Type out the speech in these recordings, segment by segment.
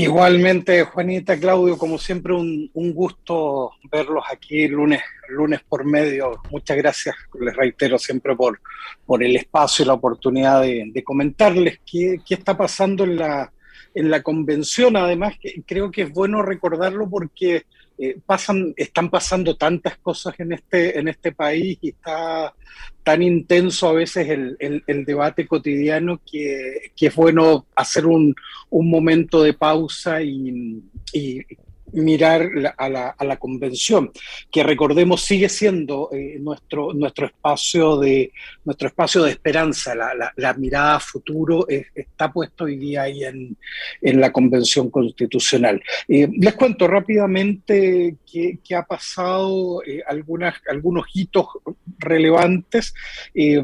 Igualmente, Juanita, Claudio, como siempre, un gusto verlos aquí lunes por medio. Muchas gracias, les reitero siempre por el espacio y la oportunidad de comentarles qué está pasando en la convención. Además, que creo que es bueno recordarlo porque están pasando tantas cosas en este país y está tan intenso a veces el debate cotidiano que es bueno hacer un momento de pausa y mirar a la convención, que recordemos sigue siendo nuestro espacio de esperanza, la mirada a futuro está puesto hoy día ahí en la convención constitucional. Les cuento rápidamente qué ha pasado, algunos hitos relevantes. Eh,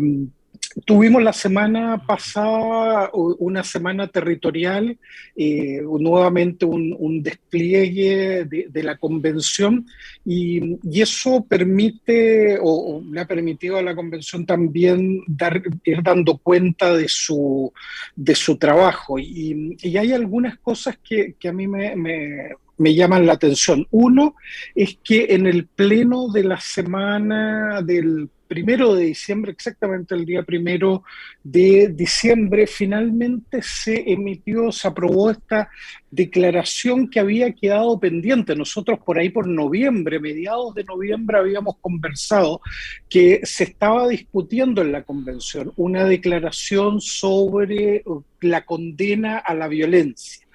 Tuvimos la semana pasada una semana territorial, nuevamente un despliegue de la convención y eso permite o le ha permitido a la convención también ir dando cuenta de su trabajo. Y hay algunas cosas que a mí me llaman la atención. Uno es que en el pleno de la semana del 1 de diciembre, exactamente el día 1 de diciembre, finalmente se aprobó esta declaración que había quedado pendiente. Nosotros por ahí por noviembre, mediados de noviembre, habíamos conversado que se estaba discutiendo en la convención una declaración sobre la condena a la violencia,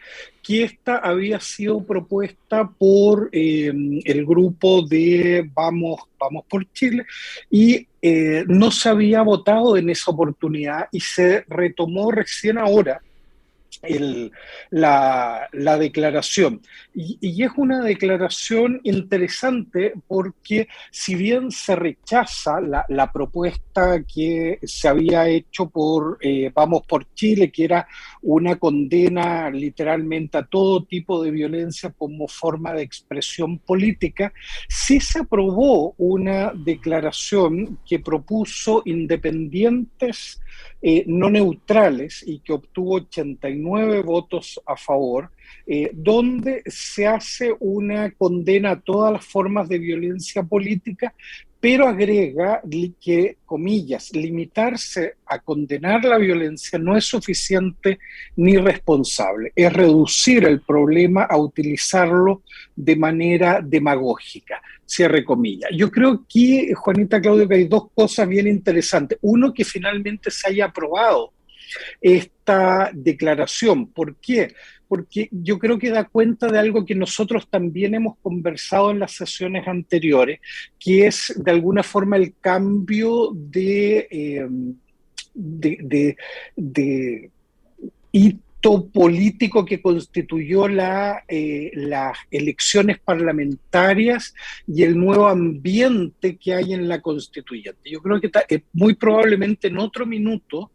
que esta había sido propuesta por el grupo de Vamos por Chile y no se había votado en esa oportunidad y se retomó recién ahora el, la declaración. Y es una declaración interesante porque si bien se rechaza la propuesta que se había hecho por Vamos por Chile, que era una condena literalmente a todo tipo de violencia como forma de expresión política, sí se aprobó una declaración que propuso independientes no neutrales y que obtuvo 89 votos a favor, donde se hace una condena a todas las formas de violencia política, pero agrega que, comillas, limitarse a condenar la violencia no es suficiente ni responsable, es reducir el problema a utilizarlo de manera demagógica. Cierre comillas. Yo creo que, Juanita, Claudio, que hay dos cosas bien interesantes. Uno, que finalmente se haya aprobado esta declaración. ¿Por qué? Porque yo creo que da cuenta de algo que nosotros también hemos conversado en las sesiones anteriores, que es de alguna forma el cambio de, de hito político que constituyó las elecciones parlamentarias y el nuevo ambiente que hay en la constituyente. Yo creo que muy probablemente en otro minuto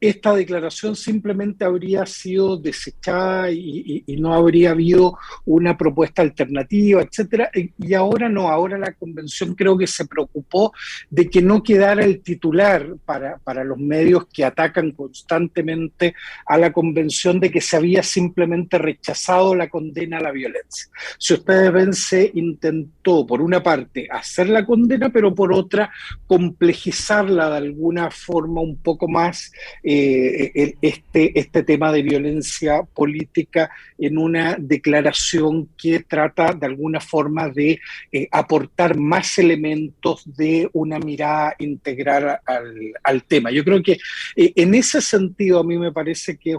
esta declaración simplemente habría sido desechada y no habría habido una propuesta alternativa, etcétera. Y ahora no, ahora la convención creo que se preocupó de que no quedara el titular para los medios que atacan constantemente a la convención de que se había simplemente rechazado la condena a la violencia. Si ustedes ven, se intentó, por una parte, hacer la condena, pero por otra, complejizarla de alguna forma un poco más este tema de violencia política en una declaración que trata de alguna forma de aportar más elementos de una mirada integral al tema. Yo creo que en ese sentido a mí me parece que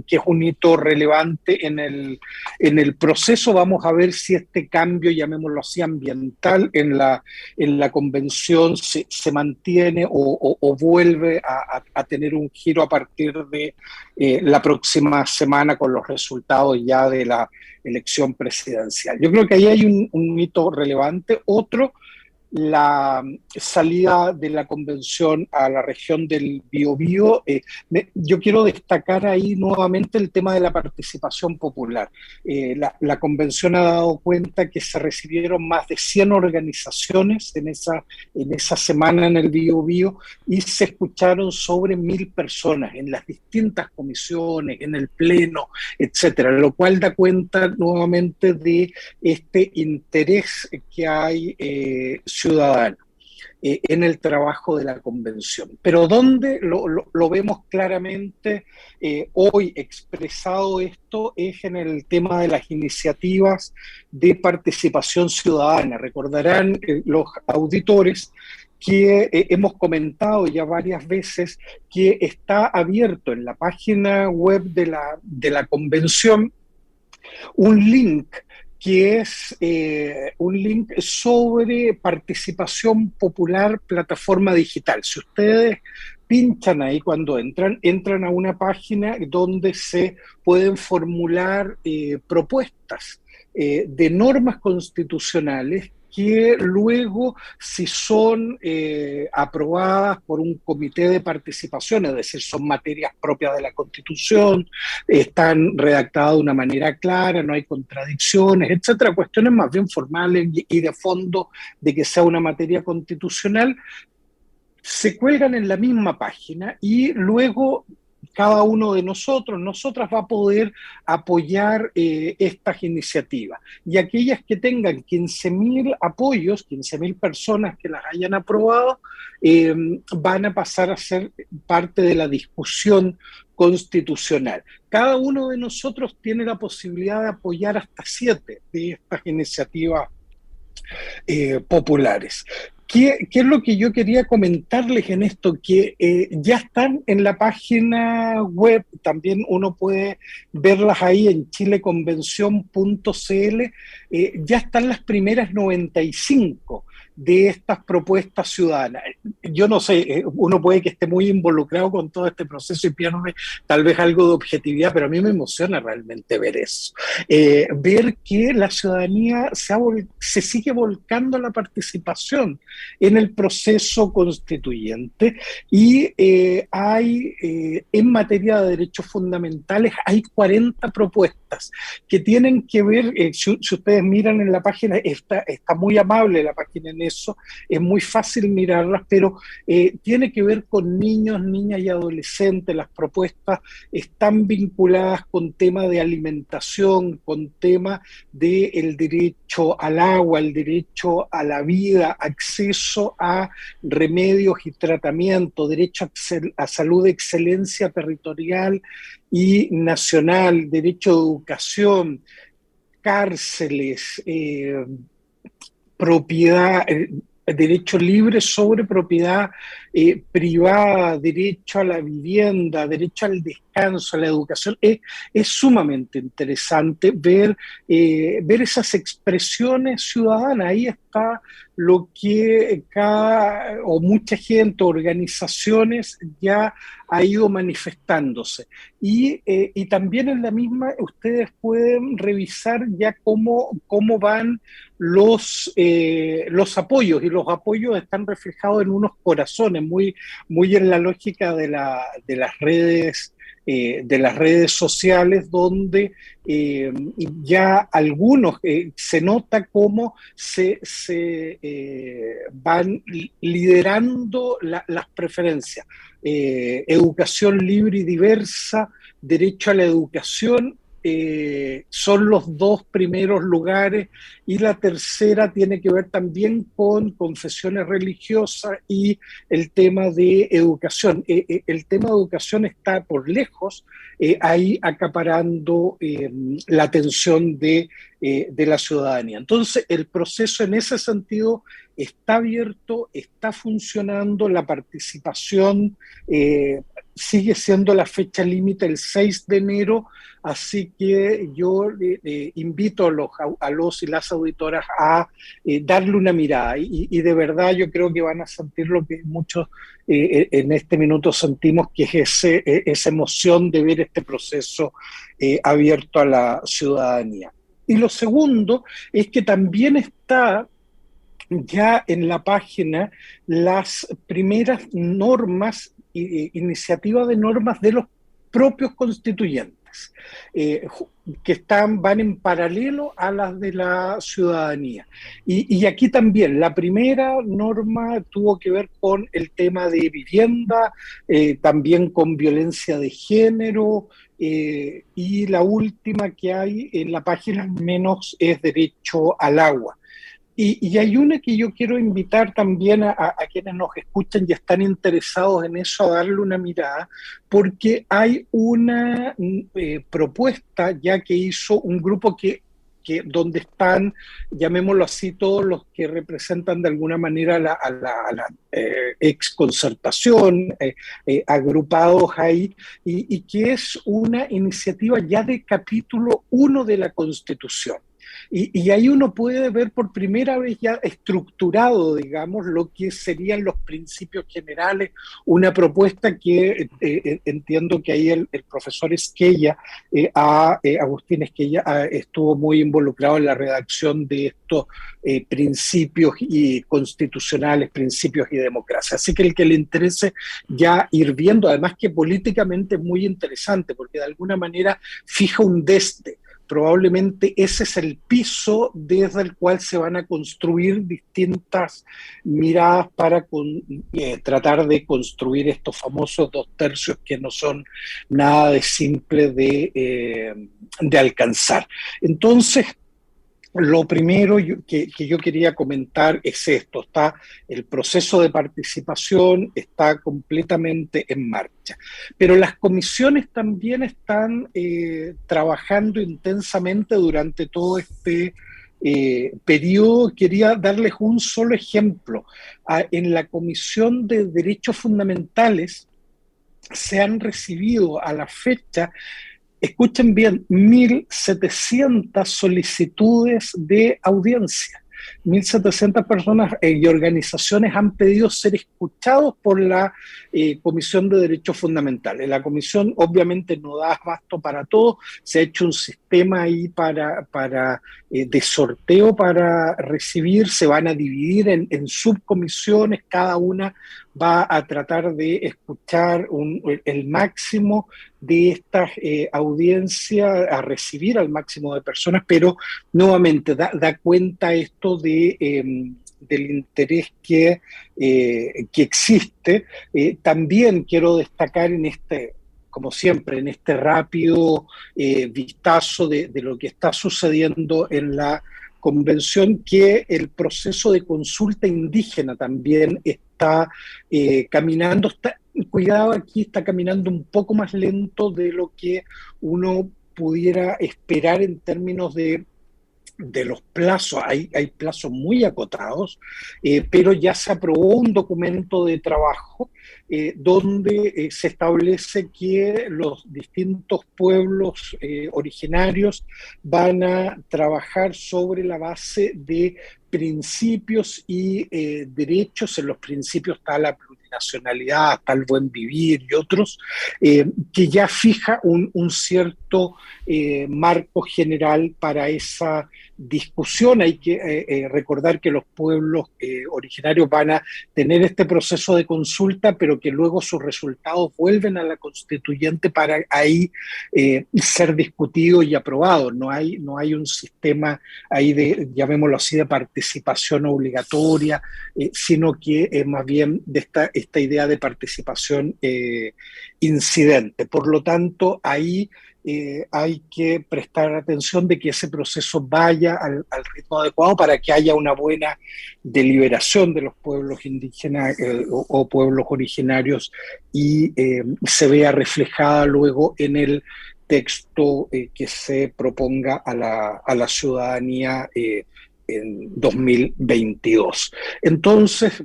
que es un hito relevante en el proceso. Vamos a ver si este cambio, llamémoslo así, ambiental en la convención se mantiene o vuelve a tener un giro a partir de la próxima semana con los resultados ya de la elección presidencial. Yo creo que ahí hay un hito relevante. Otro la salida de la convención a la región del Biobío. Yo quiero destacar ahí nuevamente el tema de la participación popular. La convención ha dado cuenta que se recibieron más de 100 organizaciones en esa semana en el Biobío y se escucharon sobre 1.000 personas en las distintas comisiones, en el pleno, etcétera, lo cual da cuenta nuevamente de este interés que hay ciudadano en el trabajo de la convención. Pero donde lo vemos claramente hoy expresado esto es en el tema de las iniciativas de participación ciudadana. Recordarán los auditores que hemos comentado ya varias veces que está abierto en la página web de la convención un link que es un link sobre participación popular plataforma digital. Si ustedes pinchan ahí cuando entran a una página donde se pueden formular propuestas de normas constitucionales que luego, si son aprobadas por un comité de participación, es decir, son materias propias de la Constitución, están redactadas de una manera clara, no hay contradicciones, etcétera, cuestiones más bien formales y de fondo de que sea una materia constitucional, se cuelgan en la misma página y luego cada uno de nosotros, nosotras va a poder apoyar estas iniciativas. Y aquellas que tengan 15.000 apoyos, 15.000 personas que las hayan aprobado, van a pasar a ser parte de la discusión constitucional. Cada uno de nosotros tiene la posibilidad de apoyar hasta 7 de estas iniciativas populares. ¿Qué es lo que yo quería comentarles en esto? Que ya están en la página web, también uno puede verlas ahí en chileconvención.cl, ya están las primeras 95 de estas propuestas ciudadanas. Yo no sé, uno puede que esté muy involucrado con todo este proceso y pierde tal vez algo de objetividad, pero a mí me emociona realmente ver eso. Ver que la ciudadanía se sigue volcando a la participación en el proceso constituyente y en materia de derechos fundamentales hay 40 propuestas que tienen que ver, si ustedes miran en la página, está muy amable la página en eso, es muy fácil mirarlas, pero tiene que ver con niños, niñas y adolescentes. Las propuestas están vinculadas con temas de alimentación, con temas del derecho al agua, el derecho a la vida, acceso a remedios y tratamiento, derecho a salud de excelencia territorial y nacional, derecho a educación, cárceles, propiedad, derecho libre sobre propiedad privada, derecho a la vivienda, derecho al descanso, a la educación. Es sumamente interesante ver esas expresiones ciudadanas. Ahí está lo que mucha gente, organizaciones ya ha ido manifestándose. Y también en la misma ustedes pueden revisar ya cómo van los apoyos, y los apoyos están reflejados en unos corazones, muy en la lógica de las redes sociales, donde ya algunos se nota cómo se van liderando las preferencias. Educación libre y diversa, derecho a la educación, son los 2 primeros lugares, y la tercera tiene que ver también con confesiones religiosas y el tema de educación. El tema de educación está por lejos ahí acaparando la atención de la ciudadanía. Entonces, el proceso en ese sentido está abierto, está funcionando, la participación sigue siendo la fecha límite el 6 de enero, así que yo invito a los y las auditoras a darle una mirada, y de verdad yo creo que van a sentir lo que muchos en este minuto sentimos, que es esa emoción de ver este proceso abierto a la ciudadanía. Y lo segundo es que también está ya en la página las primeras normas, iniciativas de normas de los propios constituyentes, eh, que van en paralelo a las de la ciudadanía. Y aquí también, la primera norma tuvo que ver con el tema de vivienda, también con violencia de género, y la última que hay en la página menos es derecho al agua. Y hay una que yo quiero invitar también a quienes nos escuchan y están interesados en eso, a darle una mirada, porque hay una propuesta ya que hizo un grupo donde están, llamémoslo así, todos los que representan de alguna manera a la ex concertación, agrupados ahí, y que es una iniciativa ya de capítulo 1 de la Constitución. Y ahí uno puede ver por primera vez ya estructurado, digamos, lo que serían los principios generales, una propuesta que entiendo que ahí el profesor Esquella, Agustín Esquella, estuvo muy involucrado en la redacción de estos principios y constitucionales, principios y democracia. Así que el que le interese ya ir viendo, además que políticamente es muy interesante, porque de alguna manera fija un desde. Probablemente ese es el piso desde el cual se van a construir distintas miradas para tratar de construir estos famosos 2/3 que no son nada de simple de alcanzar. Entonces, lo primero que yo quería comentar es esto: está el proceso de participación, está completamente en marcha, pero las comisiones también están trabajando intensamente durante todo este periodo. Quería darles un solo ejemplo. En la Comisión de Derechos Fundamentales se han recibido a la fecha, escuchen bien, 1.700 solicitudes de audiencia. 1.700 personas y organizaciones han pedido ser escuchados por la Comisión de Derechos Fundamentales. La comisión obviamente no da abasto para todo, se ha hecho un sistema ahí de sorteo para recibir, se van a dividir en subcomisiones, cada una va a tratar de escuchar el máximo de estas audiencias, a recibir al máximo de personas, pero nuevamente da cuenta esto del interés que existe. También quiero destacar como siempre, en este rápido vistazo de lo que está sucediendo en la convención, que el proceso de consulta indígena también está caminando. Cuidado, aquí está caminando un poco más lento de lo que uno pudiera esperar en términos de los plazos. Hay plazos muy acotados, pero ya se aprobó un documento de trabajo donde se establece que los distintos pueblos originarios van a trabajar sobre la base de principios y derechos. En los principios está la plurinacionalidad, está el buen vivir y otros, que ya fija un cierto marco general para esa discusión. Hay que recordar que los pueblos originarios van a tener este proceso de consulta, pero que luego sus resultados vuelven a la constituyente para ahí ser discutidos y aprobados. No hay un sistema ahí llamémoslo así, de participación obligatoria, sino que más bien de esta idea de participación incidente. Por lo tanto, ahí hay que prestar atención de que ese proceso vaya al ritmo adecuado para que haya una buena deliberación de los pueblos indígenas o pueblos originarios y se vea reflejada luego en el texto que se proponga a la ciudadanía en 2022. Entonces,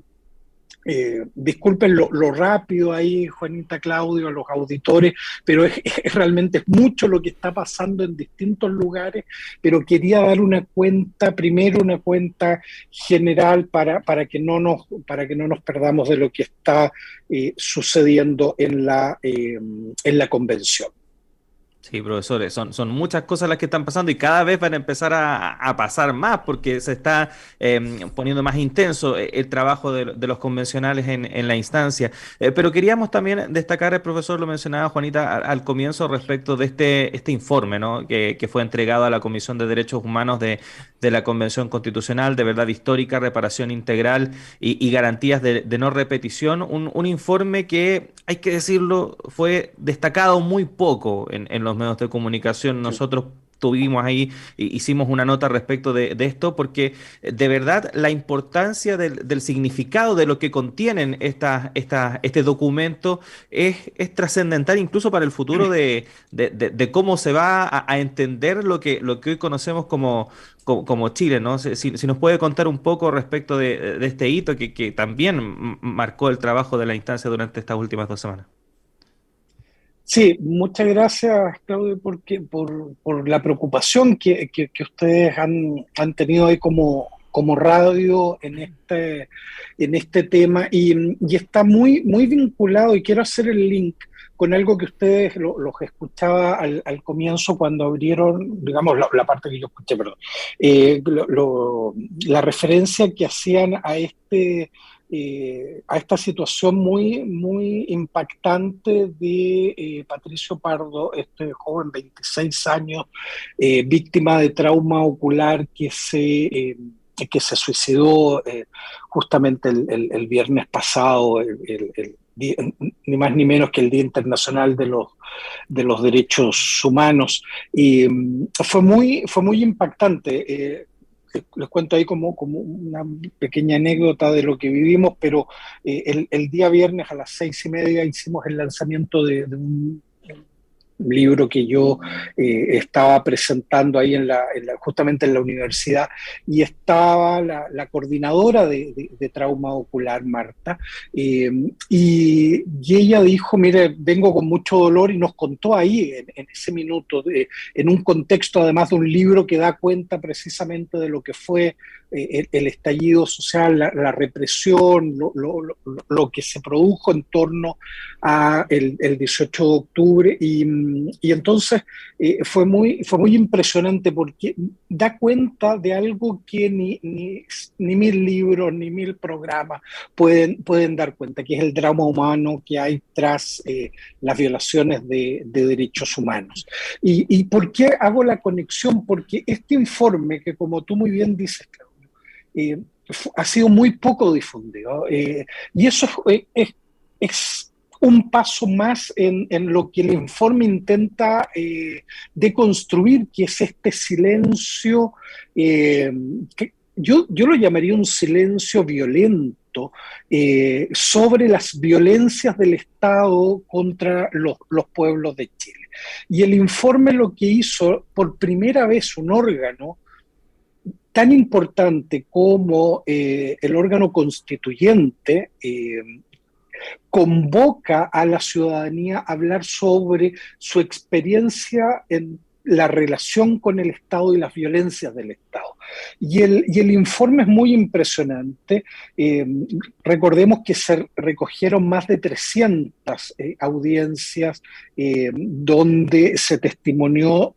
disculpen lo rápido ahí, Juanita, Claudio, a los auditores, pero realmente es mucho lo que está pasando en distintos lugares, pero quería dar primero una cuenta general para que no nos perdamos de lo que está sucediendo en la convención. Sí, profesores, son muchas cosas las que están pasando y cada vez van a empezar a pasar más porque se está poniendo más intenso el trabajo de los convencionales en la instancia. Pero queríamos también destacar, el profesor lo mencionaba Juanita al comienzo respecto de este informe, ¿no? Que fue entregado a la Comisión de Derechos Humanos de la Convención Constitucional de Verdad Histórica, Reparación Integral y Garantías de no repetición. Un informe que, hay que decirlo, fue destacado muy poco en los medios de comunicación. Sí. Nosotros tuvimos ahí, hicimos una nota respecto de esto, porque de verdad la importancia del significado de lo que contienen este documento es trascendental incluso para el futuro de cómo se va a entender lo que hoy conocemos como Chile, ¿no? Si nos puede contar un poco respecto de este hito que también marcó el trabajo de la instancia durante estas últimas 2 semanas. Sí, muchas gracias, Claudio, por la preocupación que ustedes han tenido ahí como radio en este tema y está muy vinculado y quiero hacer el link con algo que ustedes los escuchaba al comienzo cuando abrieron, digamos, la parte que yo escuché, perdón, la referencia que hacían a esta situación muy impactante de Patricio Pardo, este joven, 26 años, víctima de trauma ocular que se suicidó justamente el viernes pasado, ni más ni menos que el Día Internacional de los Derechos Humanos. Y fue muy impactante. Les cuento ahí como una pequeña anécdota de lo que vivimos, pero el día viernes a las 6:30 hicimos el lanzamiento de un libro que yo estaba presentando ahí justamente en la universidad, y estaba la coordinadora de trauma ocular, Marta, y ella dijo, mire, vengo con mucho dolor, y nos contó ahí en ese minuto, en un contexto además de un libro que da cuenta precisamente de lo que fue el estallido social, la represión, lo que se produjo en torno a el 18 de octubre y entonces fue muy impresionante porque da cuenta de algo que ni mil libros ni mil programas pueden dar cuenta, que es el drama humano que hay tras las violaciones de derechos humanos. ¿Y por qué hago la conexión? Porque este informe, que como tú muy bien dices, Claudio, eh, ha sido muy poco difundido, y eso es un paso más en lo que el informe intenta deconstruir, que es este silencio, que yo lo llamaría un silencio violento, sobre las violencias del Estado contra los pueblos de Chile. Y el informe lo que hizo, por primera vez un órgano tan importante como el órgano constituyente, convoca a la ciudadanía a hablar sobre su experiencia en la relación con el Estado y las violencias del Estado. Y el informe es muy impresionante. Recordemos que se recogieron más de 300 audiencias donde se testimonió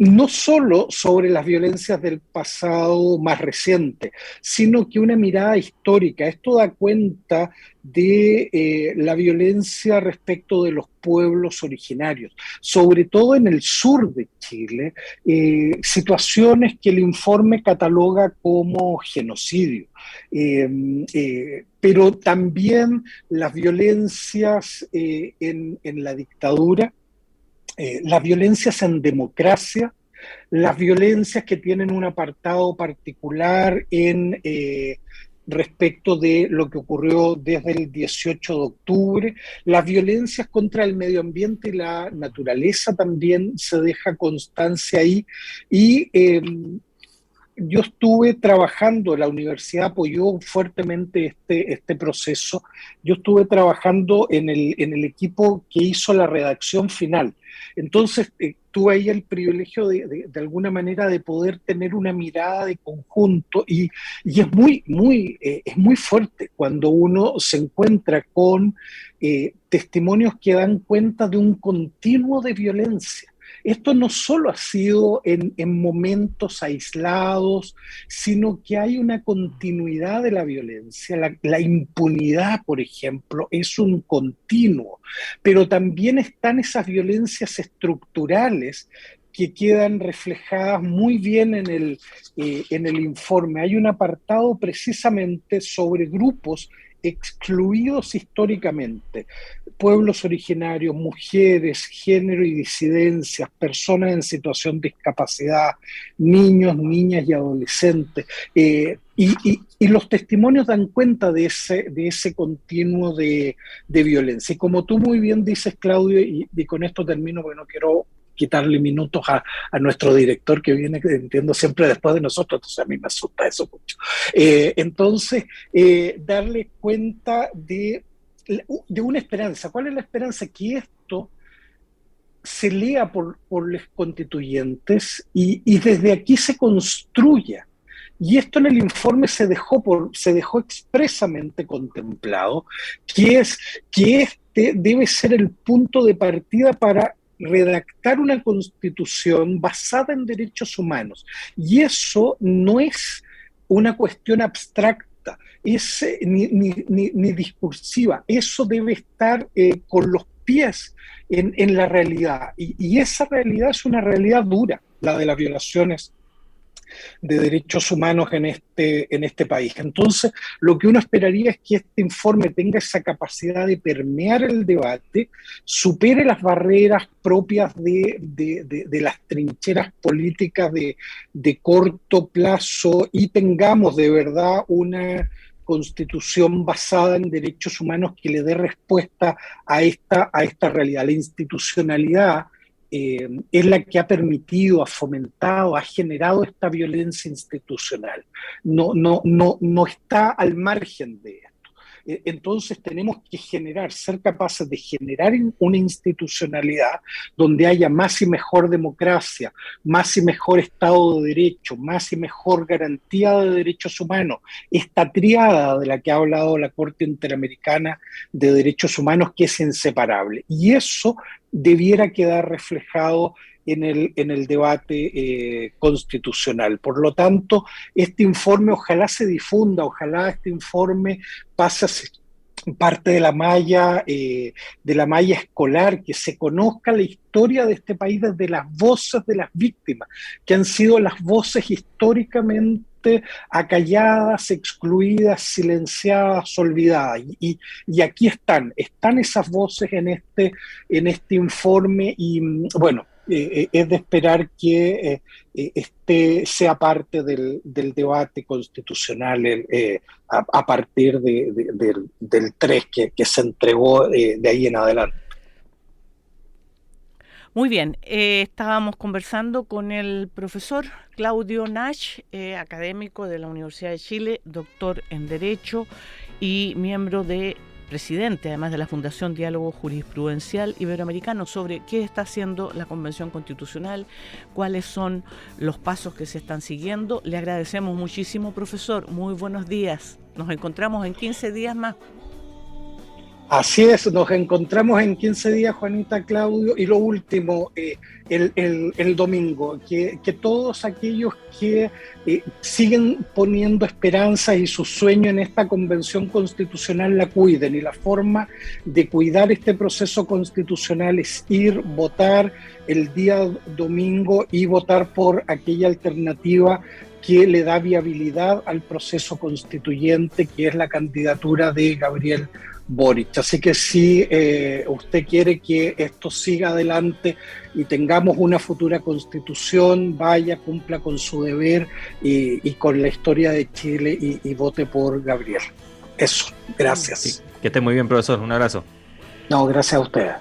no solo sobre las violencias del pasado más reciente, sino que una mirada histórica. Esto da cuenta de la violencia respecto de los pueblos originarios, sobre todo en el sur de Chile, situaciones que el informe cataloga como genocidio. Pero también las violencias en la dictadura, las violencias en democracia, las violencias que tienen un apartado particular respecto de lo que ocurrió desde el 18 de octubre, las violencias contra el medio ambiente y la naturaleza también se deja constancia ahí, y yo estuve trabajando, la universidad apoyó fuertemente este proceso. Yo estuve trabajando en el equipo que hizo la redacción final. Entonces, tuve ahí el privilegio de alguna manera de poder tener una mirada de conjunto y es muy fuerte cuando uno se encuentra con testimonios que dan cuenta de un continuo de violencia. Esto no solo ha sido en momentos aislados, sino que hay una continuidad de la violencia. La impunidad, por ejemplo, es un continuo, pero también están esas violencias estructurales que quedan reflejadas muy bien en el informe. Hay un apartado precisamente sobre grupos excluidos históricamente, pueblos originarios, mujeres, género y disidencias, personas en situación de discapacidad, niños, niñas y adolescentes. Y los testimonios dan cuenta de ese continuo de violencia. Y como tú muy bien dices, Claudio, y con esto termino porque no quiero quitarle minutos a nuestro director que viene, entiendo, siempre después de nosotros, entonces a mí me asusta eso mucho. Darle cuenta de una esperanza. ¿Cuál es la esperanza? Que esto se lea por los constituyentes y desde aquí se construya. Y esto en el informe se dejó expresamente contemplado, que este debe ser el punto de partida para redactar una constitución basada en derechos humanos. Y eso no es una cuestión abstracta, ni discursiva. Eso debe estar con los pies en la realidad. Y esa realidad es una realidad dura, la de las violaciones de derechos humanos en este país. Entonces, lo que uno esperaría es que este informe tenga esa capacidad de permear el debate, supere las barreras propias de las trincheras políticas de corto plazo y tengamos de verdad una constitución basada en derechos humanos que le dé respuesta a esta realidad. La institucionalidad es la que ha permitido, ha fomentado, ha generado esta violencia institucional. No está al margen de esto. Entonces tenemos que ser capaces de generar una institucionalidad donde haya más y mejor democracia, más y mejor Estado de Derecho, más y mejor garantía de derechos humanos. Esta tríada de la que ha hablado la Corte Interamericana de Derechos Humanos, que es inseparable. Y eso debiera quedar reflejado en el debate constitucional. Por lo tanto, este informe ojalá se difunda, ojalá este informe pase a ser parte de la malla escolar, que se conozca la historia de este país desde las voces de las víctimas, que han sido las voces históricamente acalladas, excluidas, silenciadas, olvidadas. Y aquí están esas voces en este informe y bueno, es de esperar que sea parte del debate constitucional a partir del 3 que se entregó de ahí en adelante. Muy bien, estábamos conversando con el profesor Claudio Nash, académico de la Universidad de Chile, doctor en Derecho y presidente, además de la Fundación Diálogo Jurisprudencial Iberoamericano, sobre qué está haciendo la Convención Constitucional, cuáles son los pasos que se están siguiendo. Le agradecemos muchísimo, profesor. Muy buenos días. Nos encontramos en 15 días más. Así es, nos encontramos en 15 días, Juanita, Claudio, y lo último, el domingo, que todos aquellos que siguen poniendo esperanzas y su sueño en esta convención constitucional la cuiden, y la forma de cuidar este proceso constitucional es ir, votar el día domingo y votar por aquella alternativa que le da viabilidad al proceso constituyente, que es la candidatura de Gabriel Boric. Así que si usted quiere que esto siga adelante y tengamos una futura constitución, vaya, cumpla con su deber y con la historia de Chile y vote por Gabriel. Eso, gracias. Sí, que esté muy bien, profesor. Un abrazo. No, gracias a usted.